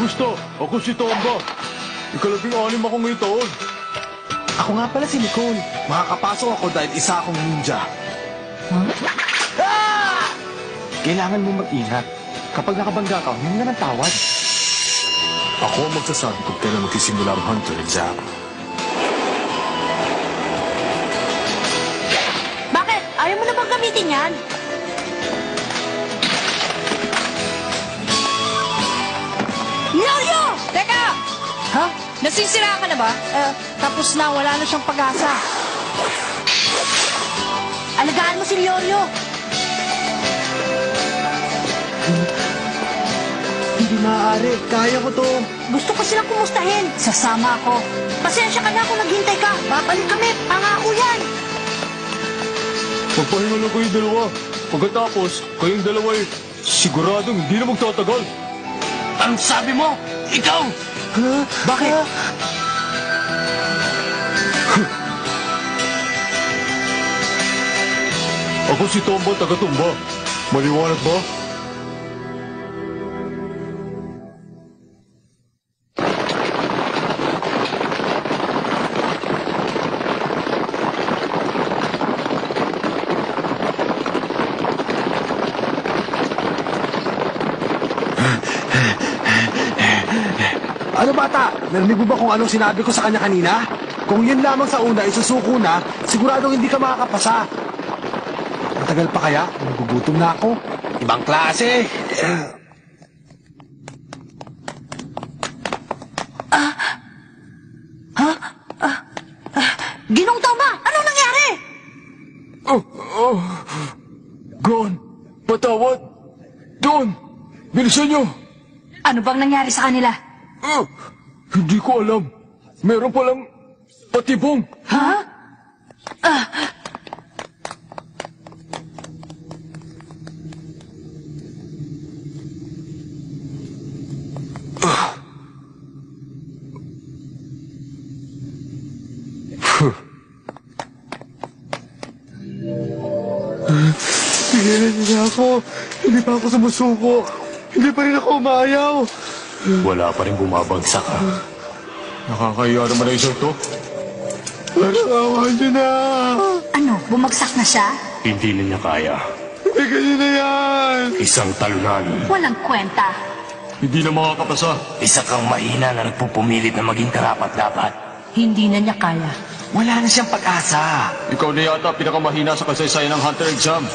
Kamusta? Ako si Tomba. Ikalabing-anim ako ngayong taon. Ako nga pala si Nicole. Makakapasok ako dahil isa akong ninja. Huh? Ah! Kailangan mo mag-ingat. Kapag nakabangga ka, huwag na ng tawad. Ako ang magsasabi kung kailan magsisimula ang hunter exam. Bakit? Ayaw mo na bang gamitin yan? Yoyo! Teka! Ha? Nasisira ka na ba? Tapos na, wala na siyang pag-asa. Alagaan mo si Yoyo. Hindi maaari. Kaya ko to. Gusto ko silang kumustahin. Sasama ako. Pasensya ka na kung naghintay ka. Babalik kami. Pangako yan. Magpahinga lang kayong dalawa. Pagkatapos, kayong dalawa siguradong hindi na magtatagal. Anong sabi mo? Ikaw! Huh? Bakit? Ako si Tomba, taga-Tumba. Maliwanag ba? Ano bata? Narinig mo ba kung anong sinabi ko sa kanya kanina? Kung yun lamang sa una, isusuko na, siguradong hindi ka makakapasa. Matagal pa kaya? Nagugutom na ako. Ibang klase. Ginong Toma, anong nangyari? Gon! Patawad! Doon! Bilisan niyo! Ano bang nangyari sa kanila? Hindi ko alam. Meron palang patibong. Ha? Pigilan niyo na ako. Hindi pa ako sumusuko. Hindi pa rin ako umayaw. Wala pa rin bumabagsak ha. Nakakahiya naman na isang to. Parang awa niyo na. Ano, bumagsak na siya? Hindi na niya kaya. Bigyan niyo na yan. Isang talunan. Walang kwenta. Hindi na makakapasa. Isa kang mahina na nagpupumilit na maging karapat-dapat. Hindi na niya kaya. Wala na siyang pag-asa. Ikaw na yata pinakamahina sa kasaysayan ng hunter exam.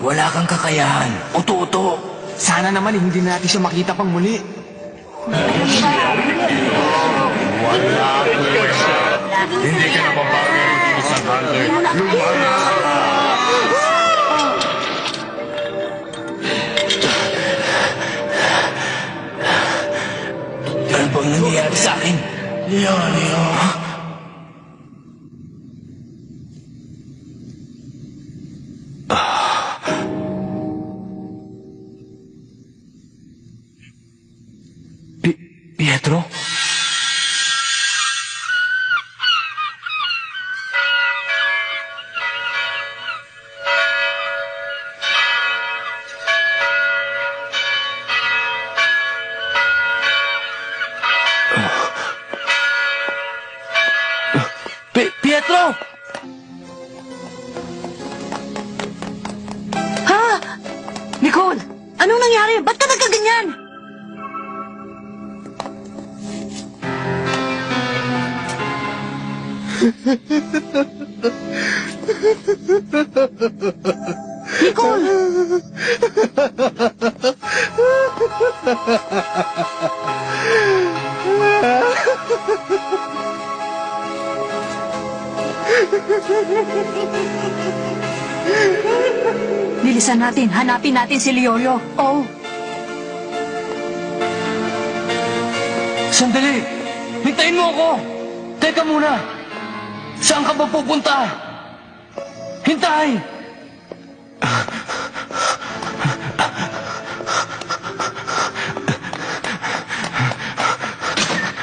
Wala kang kakayahan. Uto-uto. Sana naman hindi natin siya makita pang muli. Hindi ka na mabagay ng isang hunter. Ano bang nangyayari sa akin? Leo. Pietro? Pietro! Ha? Nicole, anong nangyari? Ba't ka nagkaganyan? Nicole! Bilisan natin. Hanapin natin si Lioyo. Oh. Sandali! Hintayin mo ako! Teka muna! Saan ka ba pupunta? Hintay!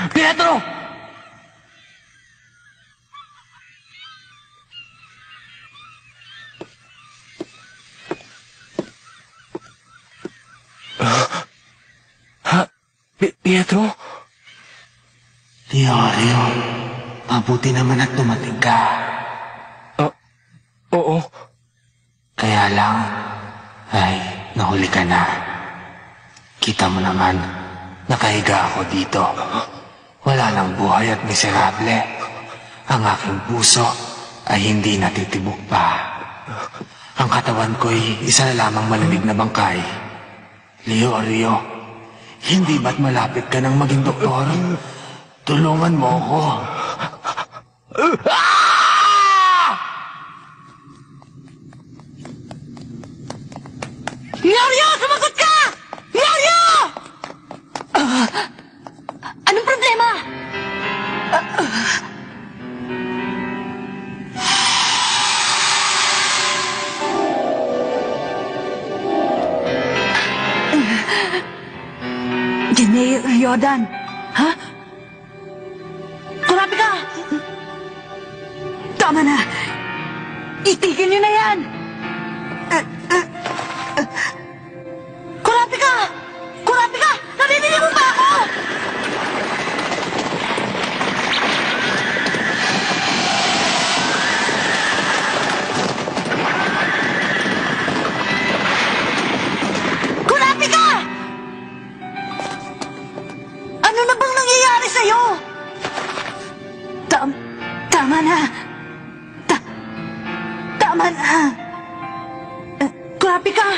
Pietro! Pietro? Leo, mabuti naman at dumating ka. Oo. Kaya lang, ay, nahuli ka na. Kita mo naman, nakahiga ako dito. Wala nang buhay at miserable. Ang aking puso ay hindi natitibok pa. Ang katawan ko'y isa na lamang malamig na bangkay. Leo, hindi ba't malapit ka nang maging doktor? Tulungan mo ako. Yorio! Sumagot ka! Yorio! Anong problema? Jenny Riodan. Ha? Kurabi ka! Tama na! Itigil niyo na yan! Kurabi ka! Kurabi ka! Narinig mo ba ako? Kurabi ka! Ano na bang nangyayari sa'yo? Tama na. Tama na. Kurabi ka!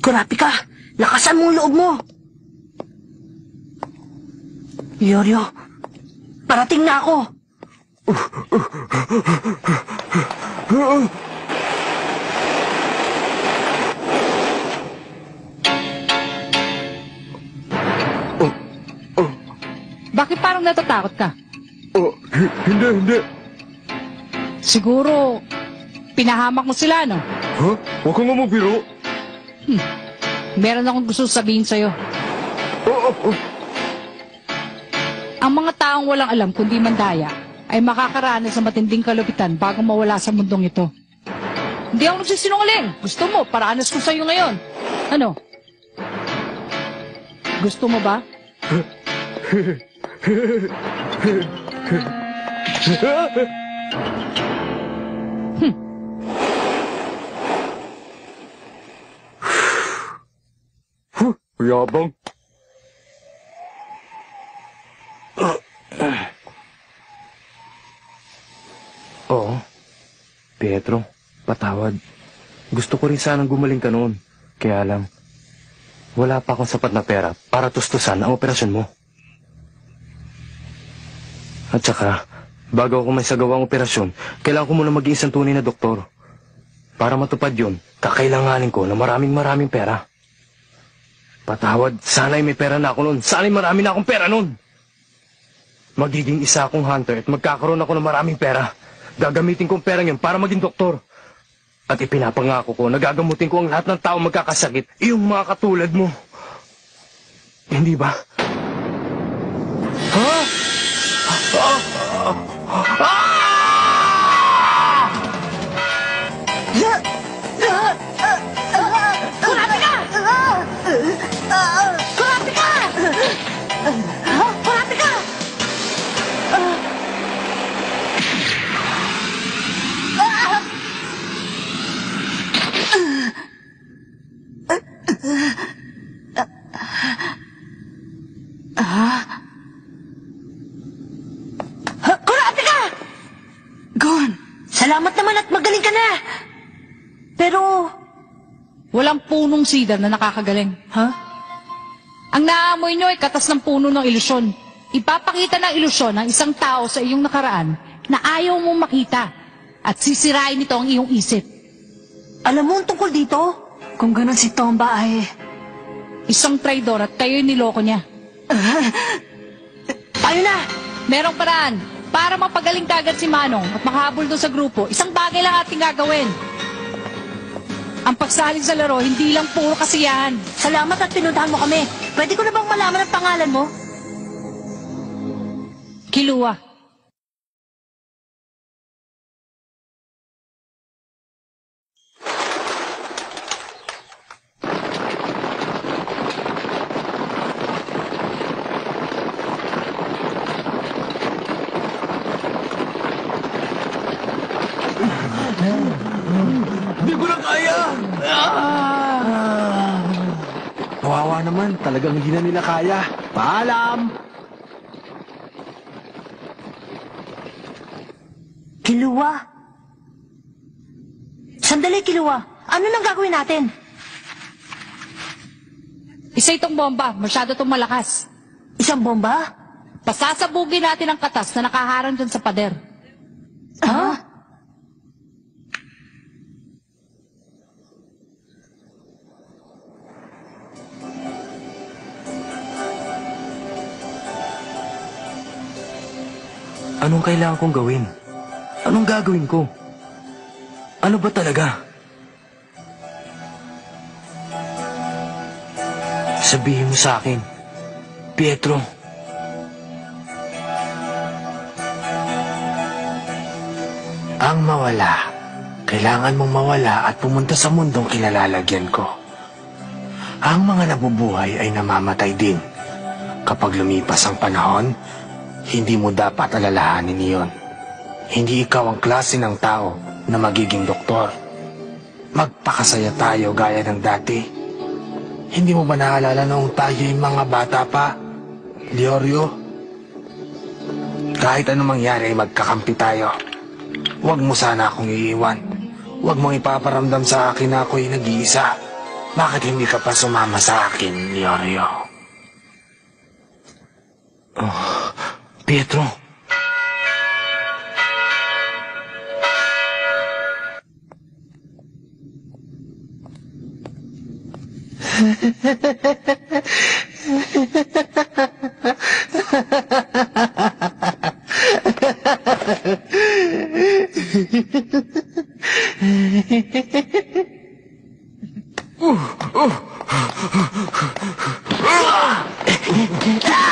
Kurabi ka! Lakasan mo ang loob mo! Yorio, parating na ako! Bakit parang natatakot ka? Hindi. Siguro, pinahamak mo sila, no? Ha? Huwag kang umubiro. Meron akong gusto sabihin sa'yo. Ang mga taong walang alam kundi mandaya ay makakaranas sa matinding kalupitan bago mawala sa mundong ito. Hindi ako nagsisinungaling. Gusto mo, paraanas ko sa'yo ngayon. Ano? Gusto mo ba? Yabang. Oo. Pietro, patawad. Gusto ko rin sanang gumaling ka noon. Kaya lang, wala pa akong sapat na pera para tustusan ang operasyon mo. At saka, bago ako may sagawang operasyon, kailangan ko muna maging isang tunay na doktor. Para matupad yun, kakailanganin ko na maraming pera. Patawad, sana'y may pera na ako noon. Sana'y marami na akong pera noon. Magiging isa akong hunter at magkakaroon ako ng maraming pera. Gagamitin kong perang yun para maging doktor. At ipinapangako ko na gagamutin ko ang lahat ng tao magkakasakit, yung mga katulad mo. Hindi ba? Ha? Kurabi ka! Kurabi ka! Kurabi ka! Kurabi ka! Gon, salamat naman at magaling ka na. Pero, Walang punong cedar na nakakagaling. ha? Ang naamoy nyo ay katas ng puno ng ilusyon. Ipapakita ng ilusyon ng isang tao sa iyong nakaraan na ayaw mong makita at sisirain nito ang iyong isip. Alam mo ang tungkol dito? Kung ganun si Tomba ay... Isang traidor at kayo'y niloko niya. Tayo na! Merong paraan para mapagaling kagad si Manong at makahabol doon sa grupo. Isang bagay lang ating gagawin. Ang pagsaling sa laro, hindi lang puro kasiyahan. Salamat at pinuntahan mo kami. Pwede ko na bang malaman ang pangalan mo? Kilua. Hindi ko na kaya! Kawawa naman, talagang hindi na nila kaya. Paalam! Kilua. Sandali, Kilua. Ano nang gagawin natin? Isa itong bomba, masyado itong malakas. Isang bomba? Pasasabugin natin ang katas na nakaharang dyan sa pader. Ha? Anong kailangan kong gawin? Anong gagawin ko? Ano ba talaga? Sabihin mo sa akin, Pietro. Ang mawala. Kailangan mong mawala at pumunta sa mundong kinalalagyan ko. Ang mga nabubuhay ay namamatay din. Kapag lumipas ang panahon, hindi mo dapat alalahanin iyon. Hindi ikaw ang klase ng tao na magiging doktor. Magpakasaya tayo gaya ng dati. Hindi mo ba naalala noong tayo'y mga bata pa, Leorio? Kahit anong mangyari ay magkakampi tayo. Huwag mo sana akong iiwan. Huwag mong ipaparamdam sa akin na ako'y nag-iisa. Bakit hindi ka pa sumama sa akin, Leorio? Pietro.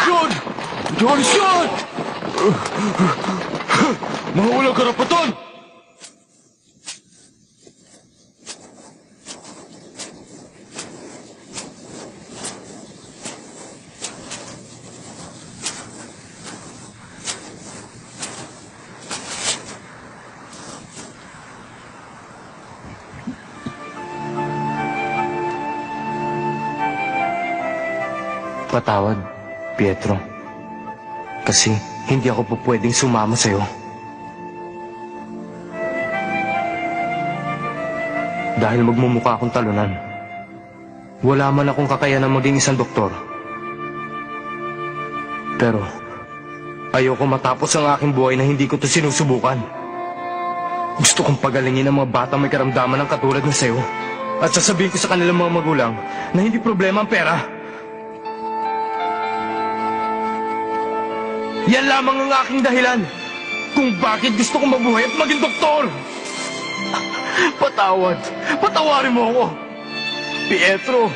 John! John, shot! Mga walang karapatan! Patawad, Pietro. Kasi hindi ako po pwedeng sumama sa'yo. Dahil magmumukha akong talunan. Wala man akong kakayanang maging isang doktor. Pero ayoko matapos ang aking buhay na hindi ko to sinusubukan. Gusto kong pagalingin ang mga batang may karamdaman ng katulad na sa'yo. At sasabihin ko sa kanilang mga magulang na hindi problema ang pera. Yan lamang ang aking dahilan kung bakit gusto kong mabuhay at maging doktor. Patawad. Patawarin mo ako. Pietro.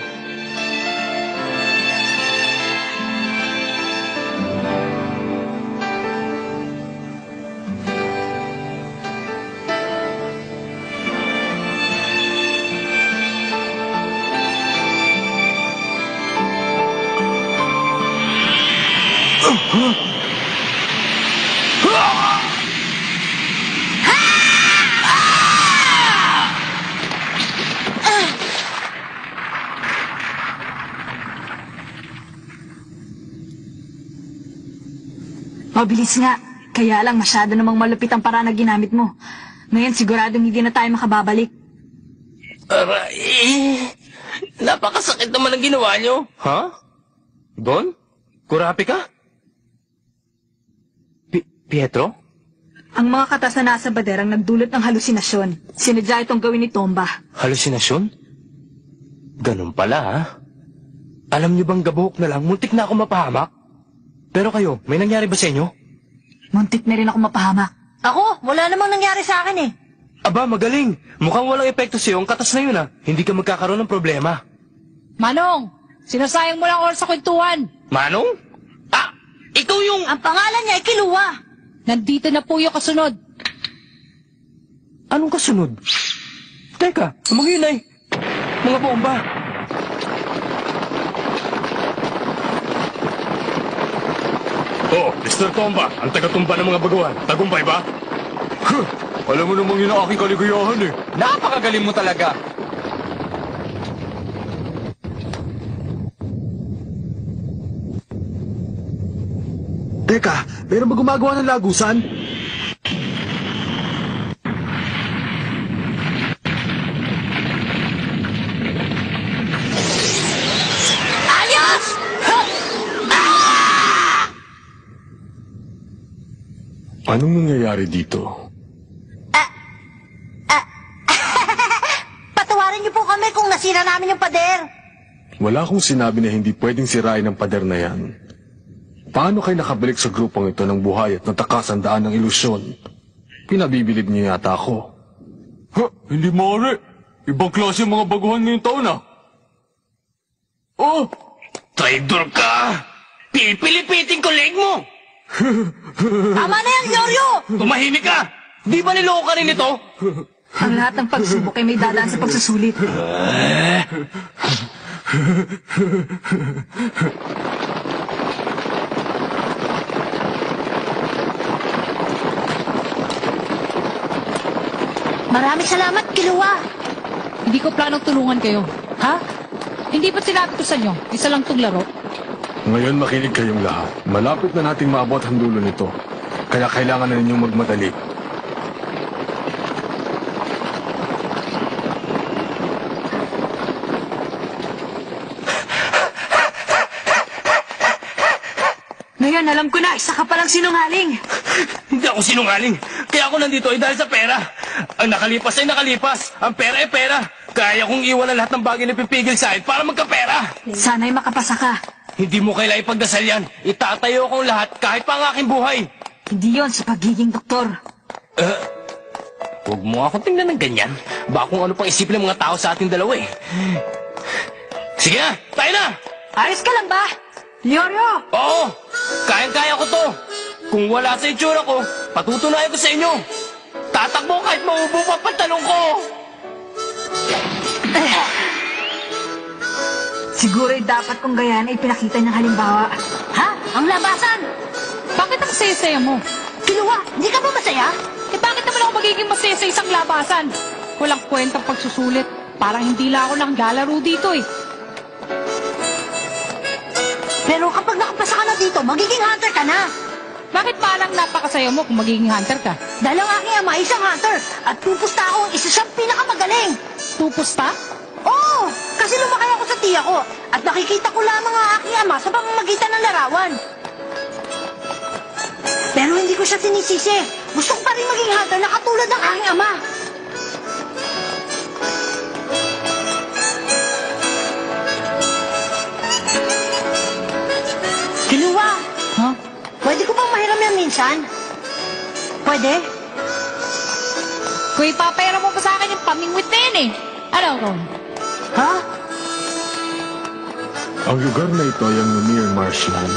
Mabilis nga. Kaya lang masyado namang malupit ang paraan na ginamit mo. Ngayon siguradong hindi na tayo makababalik. Aray! Napakasakit naman ang ginawa niyo. Ha? Don? Kurapi ka? Pietro? Ang mga katas na nasa bader ang nagdulot ng halusinasyon. Sinadya itong gawin ni Tomba. Halusinasyon? Ganun pala, ha? Alam niyo bang gabok na lang, muntik na ako mapahamak? Pero kayo, may nangyari ba sa inyo? Muntik na rin ako mapahamak. Ako, wala namang nangyari sa akin eh. Aba, magaling. Mukhang walang epekto sa'yo ang katas na yun Hindi ka magkakaroon ng problema. Manong, sinasayang mo lang oras sa kwentuhan. Manong? Ikaw yung... Ang pangalan niya ay Kiluwa. Nandito na po yung kasunod. Anong kasunod? Teka, mga yun ay... Mga bomba. Oh, Mr. Tomba, ang taga-tumba ng mga baguhan. Tagumpay ba? Huh, alam mo namang yun ang aking kaligayahan eh. Napakagaling mo talaga. Teka, meron ba gumagawa ng lagusan? Ayos! Anong nangyayari dito? Patawarin niyo po kami kung nasira namin yung pader. Wala akong sinabi na hindi pwedeng sirain ang pader na yan. Paano kayo nakabalik sa grupong ito ng buhay at natakasan daan ng ilusyon? Pinabibilib niyo yata ako. Ha? Hindi maaari. Ibang klase ang mga baguhan ngayong taon Oh! Traidor ka! Pipilipitin ko leg mo! Tama na yan, Yoryo! Tumahimik ka! Di ba niloko ka rin ito? Ang lahat ng pagsubok ay may dadaan sa pagsusulit. Maraming salamat, Kiluwa. Hindi ko planong tulungan kayo. Ha? Hindi ba sinabi ko sa inyo, isa lang tong laro? Ngayon makinig kayong lahat. Malapit na nating maabot ang dulo nito. Kaya kailangan na ninyong magmadali. Ngayon, alam ko na, isa ka palang sinungaling. Hindi ako sinungaling. Kaya ako nandito ay dahil sa pera. Ang nakalipas ay nakalipas. Ang pera ay pera. Kaya kong iwan ang lahat ng bagay na pipigil sa akin para magkapera. Sana'y makapasa ka. Hindi mo kailangan ipagdasal yan. Itatayo akong lahat kahit pa ang aking buhay. Hindi yon sa pagiging doktor. Huwag mo akong tingnan ng ganyan. Baka kung ano pang isipin ng mga tao sa ating dalawa eh. Sige na, tayo na! Ayos ka lang ba? Yoryo! Oo! Kayang-kaya ko to! Kung wala sa itsura ko, patutunayan ko sa inyo! Tatakbo kahit maubo pa pantalong ko! Siguro'y dapat kong gayaan ay pinakita niyang halimbawa. Ha? Ang labasan! Bakit ang saya-saya mo? Kiluwa, hindi ka ba masaya? Eh bakit naman ako magiging masaya sa isang labasan? Walang kwentang pagsusulit. Parang hindi lang ako nanglalaro dito eh. Pero kapag nakapasa ka na dito, magiging hunter ka na. Bakit parang napakasaya mo kung magiging hunter ka? Dahil ang aking ama ay isang hunter at pupusta ako ang isa siyang pinakamagaling. Tupusta? Oo, kasi lumakay ako sa tiya ko at nakikita ko lamang ang aking ama sa pamamagitan ng larawan. Pero hindi ko siya sinisisi. Gusto ko pa rin maging hunter na katulad ng aking ama. Kiluwa, Ha? pwede ko bang mahiram yan minsan? Pwede? Kung ipapayara mo pa sa akin yung pamingwit na yan eh. Ano, Ron? Ha? Ang lugar na ito ay ang Lumir Marshland.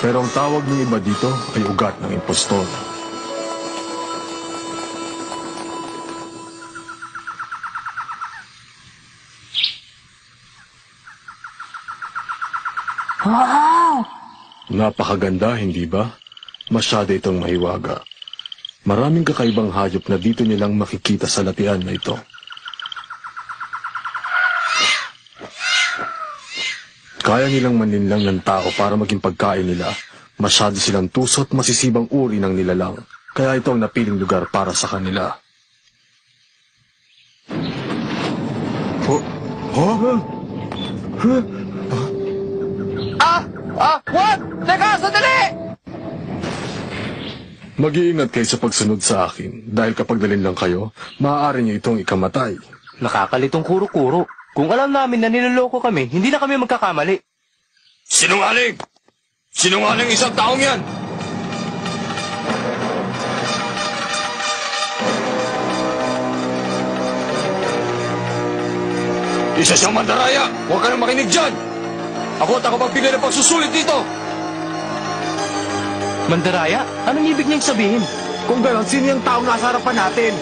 Pero ang tawag ng iba dito ay ugat ng impostor. Wow! Napakaganda, hindi ba? Masyado itong mahiwaga. Maraming kakaibang hayop na dito nilang makikita sa latian na ito. Kaya nilang maninlang ng tao para maging pagkain nila. Masyado silang tusot masisibang uri ng nilalang. Kaya ito ang napiling lugar para sa kanila. What? Teka, sandali! Mag-iingat kayo sa pagsunod sa akin. Dahil kapag dalhin lang kayo, maaari niyo itong ikamatay. Nakakalitong kuro-kuro. Kung alam namin na niloloko kami, hindi na kami magkakamali. Sinungaling! Sinungaling isang taong yan! Isa siyang mandaraya! Huwag ka nang makinig dyan! Ako at tagapagbigay ng pagsusulit dito! Mandaraya? Anong ibig niyang sabihin? Kung gano'n, sino yung taong nasa harapan natin?